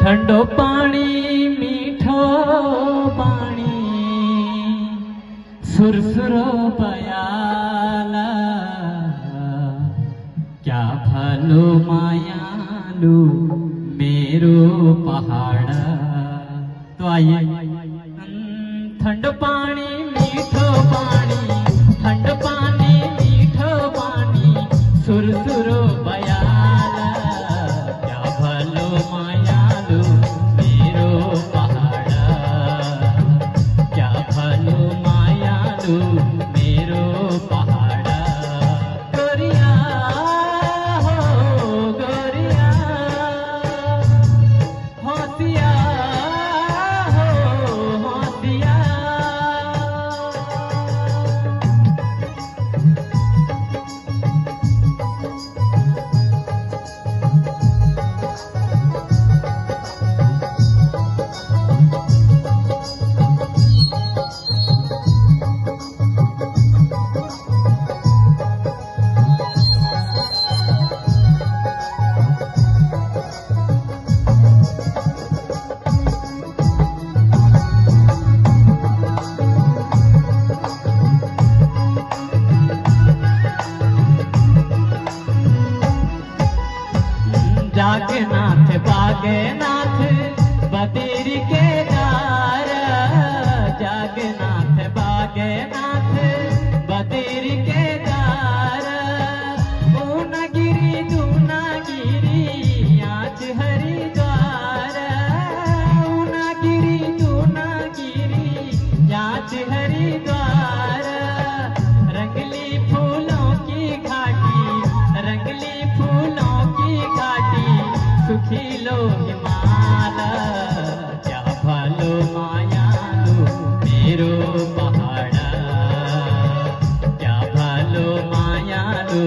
ठंडो पानी मीठो पानी सुरसुरो पयाला क्या भलो मायालू मेरो पहाड़। तो आइए, ठंडो पानी मीठो पानी, ठंडो पानी मीठो पानी सुरसुरो पयाला क्या भलो मायालू मेरो पहाड़, क्या भलो मायालू मेरो पहाड़। गोरिया हो गोरिया, होशिया हो होशिया। जागे नाथ बागे नाथ बदीर के दार, जागे नाथ बागे नाथ बदीर के दार। ऊना गिरी दूना गिरी आज हरिद्वार, ऊना गिरी दूना गिरी आज हरिद्वार। रंगली फूलों की घाटी, रंगली फूलों की घाटी सुखीलो हिमाल क्या भलो मायालू मेरो पहाड़, क्या भलो मायालू